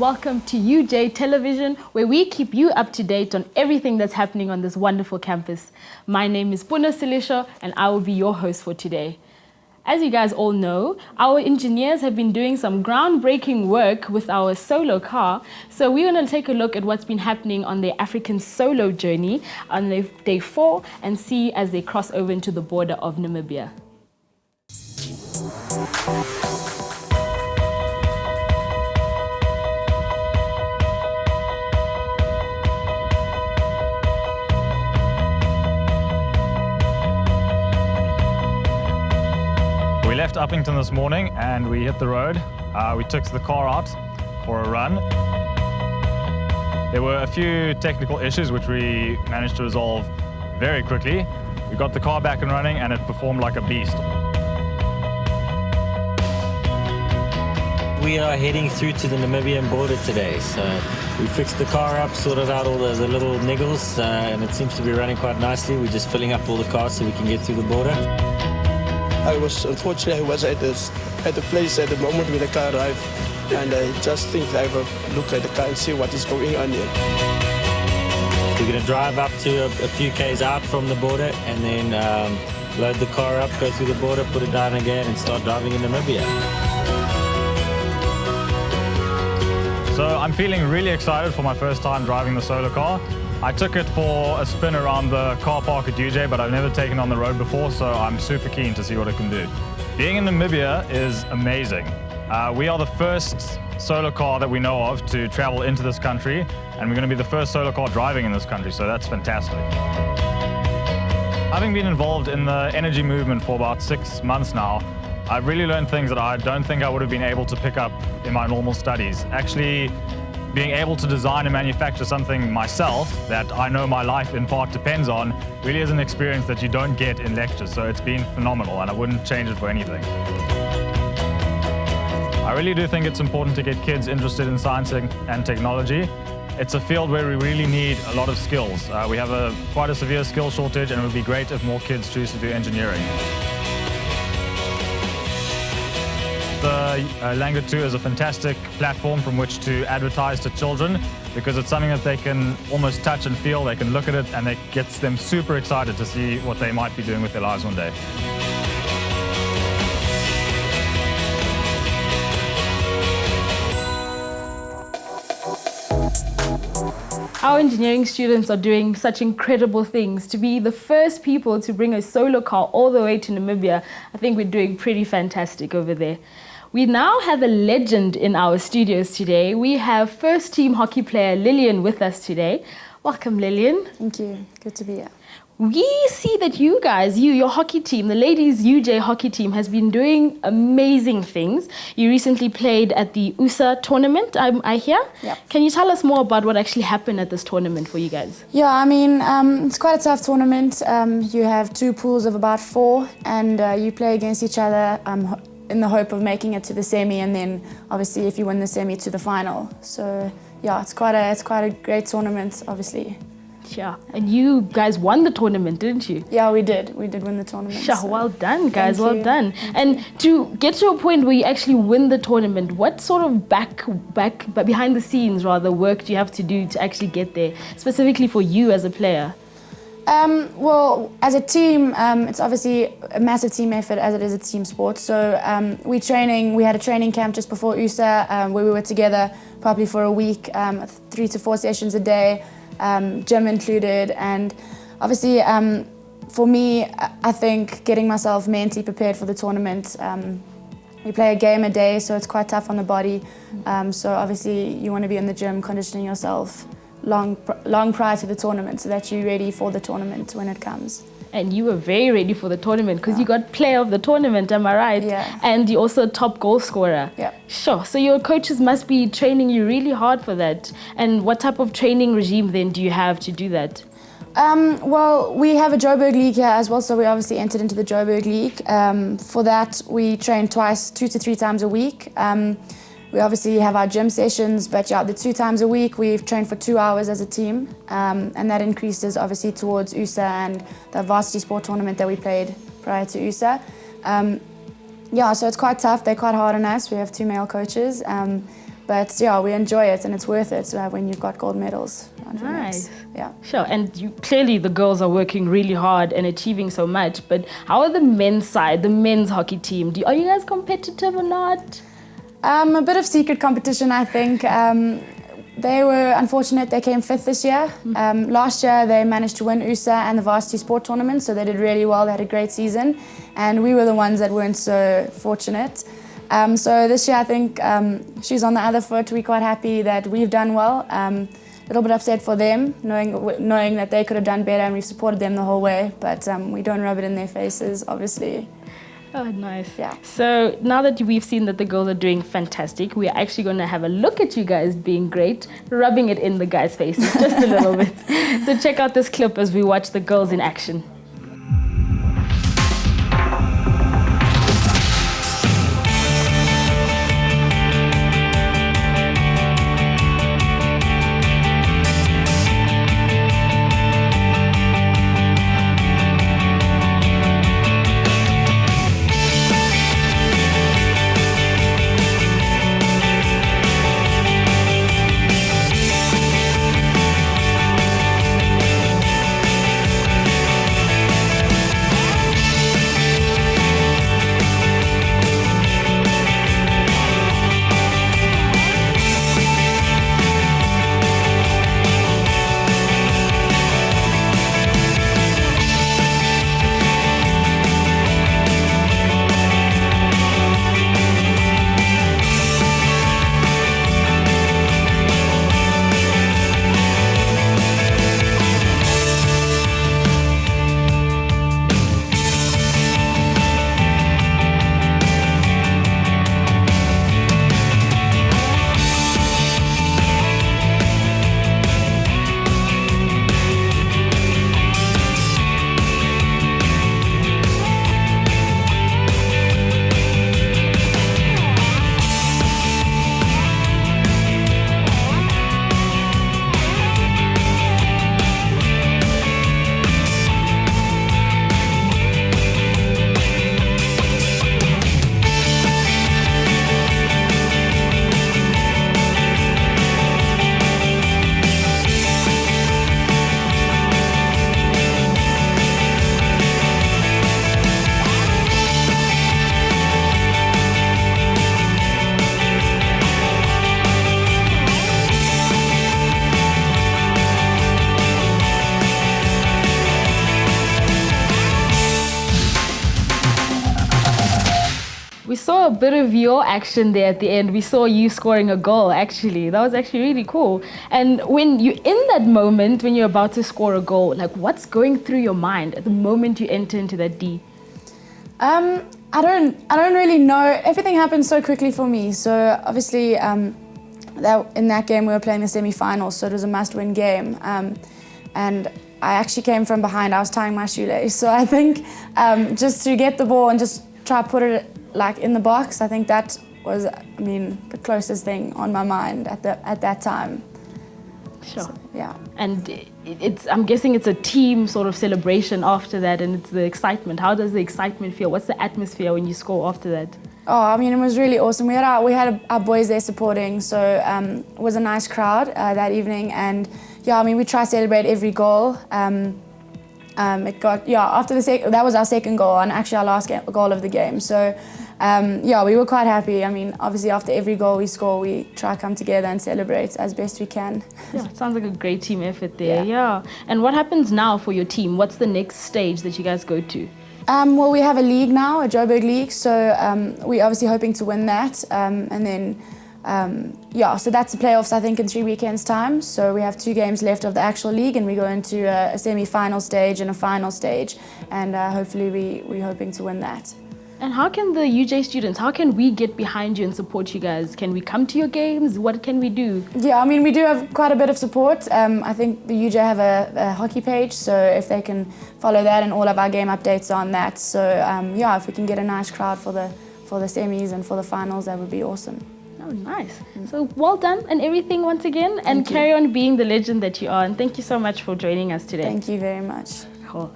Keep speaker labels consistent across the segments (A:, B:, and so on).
A: welcome to UJ Television, where we keep you up to date on everything that's happening on this wonderful campus. My name is Puno, and I will be your host for today. As you guys all know, our engineers have been doing some groundbreaking work with our solo car. So we're going to take a look at what's been happening on their African solo journey on day 4 and see as they cross over into the border of Namibia.
B: We left Uppington this morning and we hit the road. We took the car out for a run. There were a few technical issues which we managed to resolve very quickly. We got the car back and running and it performed like a beast.
C: We are heading through to the Namibian border today. So we fixed the car up, sorted out all the little niggles, and it seems to be running quite nicely. We're just filling up all the cars so we can get through the border.
D: Unfortunately, I was at the place at the moment when the car arrived, and I just think I will look at the car and see what is going on here.
C: We're going to drive up to a few k's out from the border and then load the car up, go through the border, put it down again and start driving in Namibia.
B: So I'm feeling really excited for my first time driving the solar car. I took it for a spin around the car park at UJ, but I've never taken it on the road before, so I'm super keen to see what it can do. Being in Namibia is amazing. We are the first solar car that we know of to travel into this country, and we're going to be the first solar car driving in this country, so that's fantastic. Having been involved in the energy movement for about 6 months now, I've really learned things that I don't think I would have been able to pick up in my normal studies. Actually, being able to design and manufacture something myself that I know my life in part depends on really is an experience that you don't get in lectures, so it's been phenomenal and I wouldn't change it for anything. I really do think it's important to get kids interested in science and technology. It's a field where we really need a lot of skills. We have quite a severe skill shortage, and it would be great if more kids choose to do engineering. The Lillian 2 is a fantastic platform from which to advertise to children because it's something that they can almost touch and feel. They can look at it and it gets them super excited to see what they might be doing with their lives one day.
A: Our engineering students are doing such incredible things. To be the first people to bring a solar car all the way to Namibia, I think we're doing pretty fantastic over there. We now have a legend in our studios today. We have first team hockey player Lillian with us today. Welcome, Lillian.
E: Thank you. Good to be here.
A: We see that you guys, your hockey team, the ladies UJ hockey team has been doing amazing things. You recently played at the USSA tournament, I hear.
E: Yep.
A: Can you tell us more about what actually happened at this tournament for you guys?
E: Yeah, I mean, it's quite a tough tournament. You have 2 pools of about 4, and you play against each other in the hope of making it to the semi, and then obviously if you win the semi, to the final. So yeah, it's quite a great tournament, obviously.
A: Yeah, and you guys won the tournament, didn't you?
E: Yeah, we did. We did win the tournament.
A: Sure,
E: so.
A: well done, guys.
E: Thank
A: well
E: you.
A: done. And to get to a point where you actually win the tournament, what sort of behind the scenes work do you have to do to actually get there, specifically for you as a player?
E: Well, as a team, it's obviously a massive team effort as it is a team sport. So we had a training camp just before USA where we were together probably for a week, 3 to 4 sessions a day, gym included. And obviously for me, I think getting myself mentally prepared for the tournament, we play a game a day, so it's quite tough on the body. So obviously you want to be in the gym conditioning yourself long prior to the tournament so that you're ready for the tournament when it comes.
A: And you were very ready for the tournament because you got player of the tournament, am I right?
E: Yeah.
A: And you're also a top goal scorer.
E: Yeah.
A: Sure. So your coaches must be training you really hard for that. And what type of training regime then do you have to do that?
E: Well, we have a Joburg League here as well, so we obviously entered into the Joburg League. For that, we train twice, 2 to 3 times a week. We obviously have our gym sessions, but yeah, the 2 times a week we've trained for 2 hours as a team, and that increases obviously towards USA and the varsity sport tournament that we played prior to USA. Yeah, so it's quite tough. They're quite hard on us. We have 2 male coaches. But yeah, we enjoy it, and it's worth it when you've got gold medals.
A: Nice.
E: Yeah.
A: Sure, and clearly the girls are working really hard and achieving so much, but how are the men's side, the men's hockey team? Are you guys competitive or not?
E: A bit of secret competition, I think. They were unfortunate, they came 5th this year. Last year they managed to win USSA and the varsity sport tournament, so they did really well, they had a great season. And we were the ones that weren't so fortunate. So this year I think she's on the other foot. We're quite happy that we've done well. A little bit upset for them, knowing that they could have done better, and we've supported them the whole way, but we don't rub it in their faces, obviously.
A: Oh, nice.
E: Yeah.
A: So now that we've seen that the girls are doing fantastic, we're actually going to have a look at you guys being great, rubbing it in the guys' faces just a little bit. So check out this clip as we watch the girls in action. We saw a bit of your action there at the end. We saw you scoring a goal, actually. That was actually really cool. And when you're in that moment, when you're about to score a goal, like what's going through your mind at the moment you enter into that D?
E: I don't really know. Everything happened so quickly for me. So obviously, in that game we were playing the semi-finals, so it was a must-win game. And I actually came from behind. I was tying my shoelace. So I think just to get the ball and just try to put it like in the box, I think that was, the closest thing on my mind at that time.
A: Sure.
E: So, yeah.
A: And I'm guessing it's a team sort of celebration after that, and it's the excitement. How does the excitement feel? What's the atmosphere when you score after that?
E: Oh, it was really awesome. We had our boys there supporting, so it was a nice crowd that evening. And yeah, we try to celebrate every goal. That was our second goal and actually our last goal of the game. So we were quite happy. Obviously after every goal we score, we try to come together and celebrate as best we can.
A: Yeah, it sounds like a great team effort there. Yeah. And what happens now for your team? What's the next stage that you guys go to?
E: Well, we have a league now, a Joburg league. So we're obviously hoping to win that. So that's the playoffs, I think, in 3 weekends' time. So we have 2 games left of the actual league, and we go into a semi-final stage and a final stage, and hopefully we're hoping to win that.
A: And how can the UJ students, how can we get behind you and support you guys? Can we come to your games? What can we do?
E: Yeah, we do have quite a bit of support. I think the UJ have a hockey page, so if they can follow that, and all of our game updates are on that. So if we can get a nice crowd for the semis and for the finals, that would be awesome.
A: Oh, nice. So well done and everything once again, and carry on being the legend that you are. And thank you so much for joining us today.
E: Thank you very much.
A: Cool.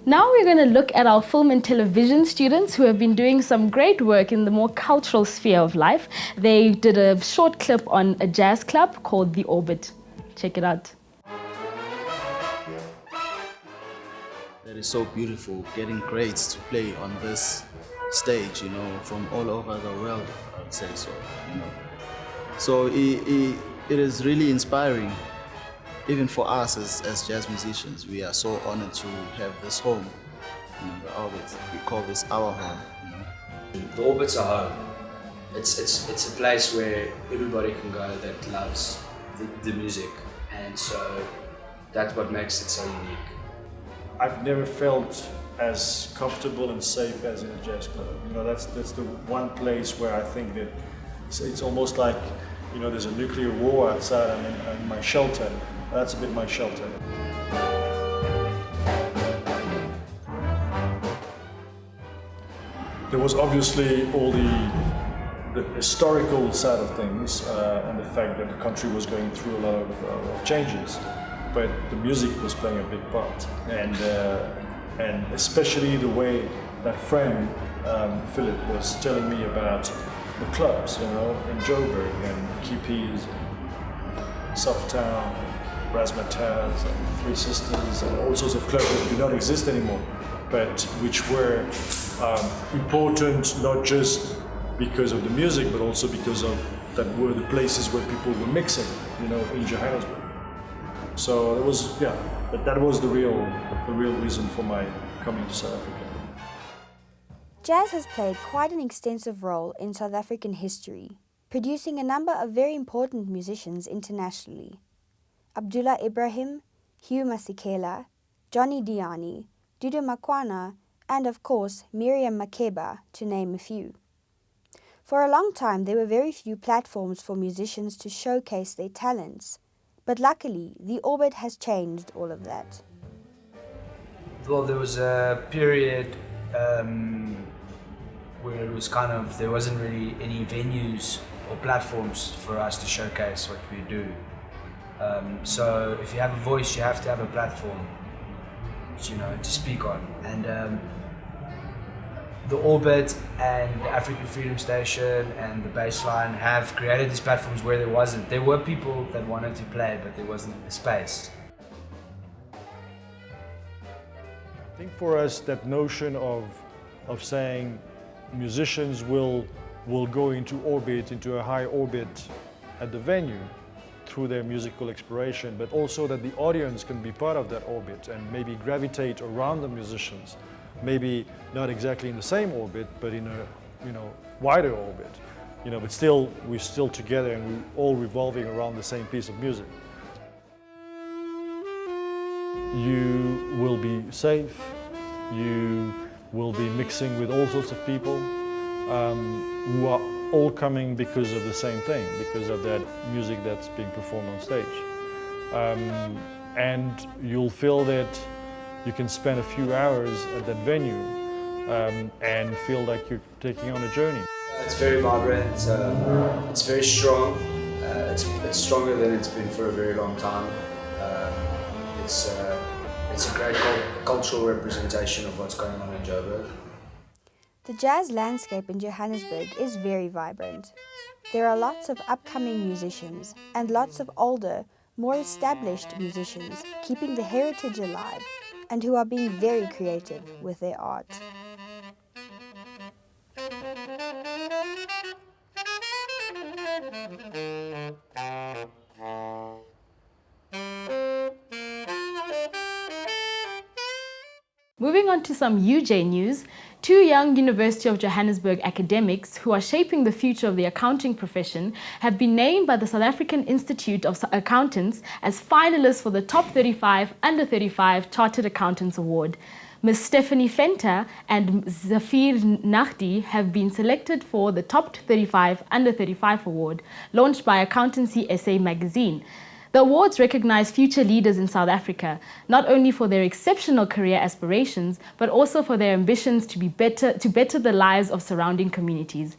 A: Now we're going to look at our film and television students who have been doing some great work in the more cultural sphere of life. They did a short clip on a jazz club called The Orbit. Check it out.
F: It is so beautiful getting grades to play on this stage, you know, from all over the world, I would say so, you know. So it is really inspiring, even for us as jazz musicians. We are so honored to have this home, you know, the Orbit. We call this our home, you know.
G: The Orbit's a home. It's a place where everybody can go that loves the music, and so that's what makes it so unique.
H: I've never felt as comfortable and safe as in a jazz club. You know, that's the one place where I think that it's almost like, you know, there's a nuclear war outside and my shelter. That's a bit my shelter. There was obviously all the historical side of things and the fact that the country was going through a lot of changes. But the music was playing a big part, and especially the way that friend Philip was telling me about the clubs, you know, in Joburg and Kiepies, Softtown, Razzmatazz, and Three Sisters, and all sorts of clubs that do not exist anymore, but which were important not just because of the music, but also because of that were the places where people were mixing, you know, in Johannesburg. So it was, yeah, that was the real reason for my coming to South Africa.
I: Jazz has played quite an extensive role in South African history, producing a number of very important musicians internationally. Abdullah Ibrahim, Hugh Masekela, Johnny Diani, Dudu Makwana, and of course Miriam Makeba, to name a few. For a long time there were very few platforms for musicians to showcase their talents. But luckily, the Orbit has changed all of that.
G: Well, there was a period where it was kind of, there wasn't really any venues or platforms for us to showcase what we do. So if you have a voice, you have to have a platform, you know, to speak on. And the Orbit and the African Freedom Station and the Baseline have created these platforms where there wasn't. There were people that wanted to play, but there wasn't a space.
H: I think for us, that notion of saying musicians will go into orbit, into a high orbit at the venue through their musical exploration, but also that the audience can be part of that orbit and maybe gravitate around the musicians. Maybe not exactly in the same orbit, but in a, you know, wider orbit. You know, but still, we're still together and we're all revolving around the same piece of music. You will be safe. You will be mixing with all sorts of people who are all coming because of the same thing, because of that music that's being performed on stage. And you'll feel that you can spend a few hours at that venue and feel like you're taking on a journey.
G: It's very vibrant, it's very strong, it's stronger than it's been for a very long time. It's a great cultural representation of what's going on in Joburg.
I: The jazz landscape in Johannesburg is very vibrant. There are lots of upcoming musicians and lots of older, more established musicians keeping the heritage alive and who are being very creative with their art.
A: Moving on to some UJ news, two young University of Johannesburg academics who are shaping the future of the accounting profession have been named by the South African Institute of Accountants as finalists for the Top 35 Under 35 Chartered Accountants Award. Ms. Stephanie Fenter and Zafir Nahdi have been selected for the Top 35 Under 35 Award, launched by Accountancy SA magazine. The awards recognize future leaders in South Africa, not only for their exceptional career aspirations, but also for their ambitions to better the lives of surrounding communities.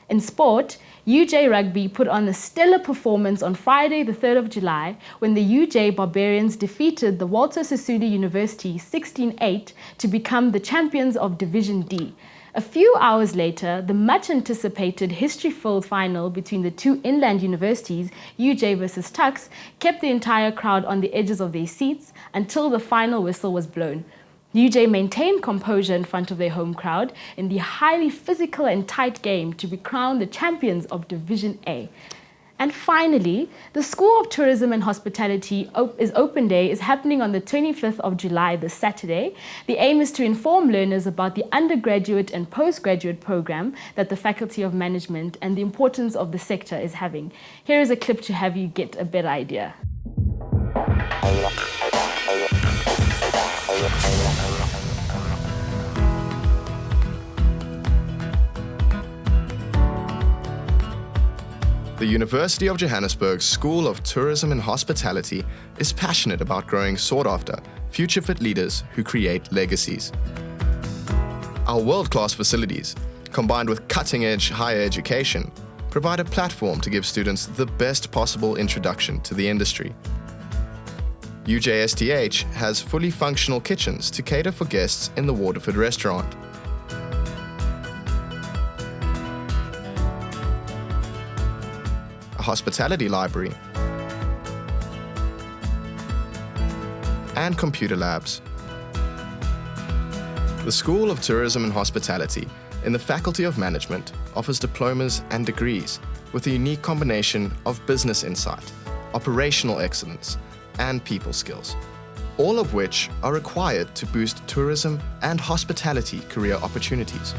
A: In sport, UJ Rugby put on a stellar performance on Friday, the 3rd of July, when the UJ Barbarians defeated the Walter Sisulu University 16-8 to become the champions of Division D. A few hours later, the much-anticipated history-filled final between the two inland universities, UJ versus Tuks, kept the entire crowd on the edges of their seats until the final whistle was blown. UJ maintained composure in front of their home crowd in the highly physical and tight game to be crowned the champions of Division A. And finally, the School of Tourism and Hospitality Open Day is happening on the 25th of July, this Saturday. The aim is to inform learners about the undergraduate and postgraduate program that the Faculty of Management and the importance of the sector is having. Here is a clip to have you get a better idea.
J: The University of Johannesburg's School of Tourism and Hospitality is passionate about growing sought-after, future-fit leaders who create legacies. Our world-class facilities, combined with cutting-edge higher education, provide a platform to give students the best possible introduction to the industry. UJSTH has fully functional kitchens to cater for guests in the Waterford restaurant. A hospitality library, and computer labs. The School of Tourism and Hospitality in the Faculty of Management offers diplomas and degrees with a unique combination of business insight, operational excellence, and people skills, all of which are required to boost tourism and hospitality career opportunities.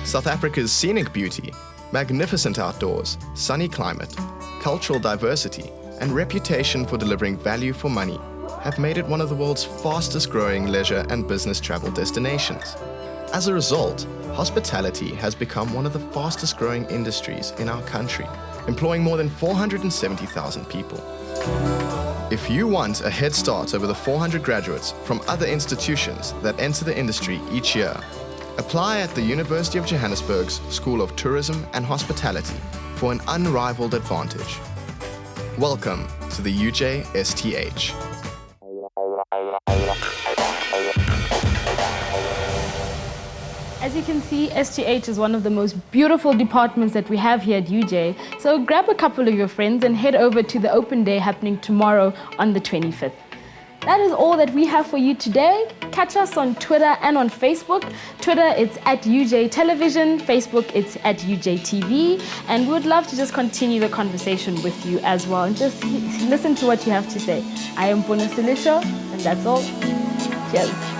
J: South Africa's scenic beauty, magnificent outdoors, sunny climate, cultural diversity, and reputation for delivering value for money have made it one of the world's fastest-growing leisure and business travel destinations. As a result, hospitality has become one of the fastest-growing industries in our country, employing more than 470,000 people. If you want a head start over the 400 graduates from other institutions that enter the industry each year, apply at the University of Johannesburg's School of Tourism and Hospitality for an unrivaled advantage. Welcome to the UJSTH.
A: As you can see, STH is one of the most beautiful departments that we have here at UJ. So grab a couple of your friends and head over to the open day happening tomorrow on the 25th. That is all that we have for you today. Catch us on Twitter and on Facebook. Twitter, it's at UJ Television. Facebook, it's at UJtv. And we would love to just continue the conversation with you as well and just listen to what you have to say. I am Puno, and that's all. Cheers.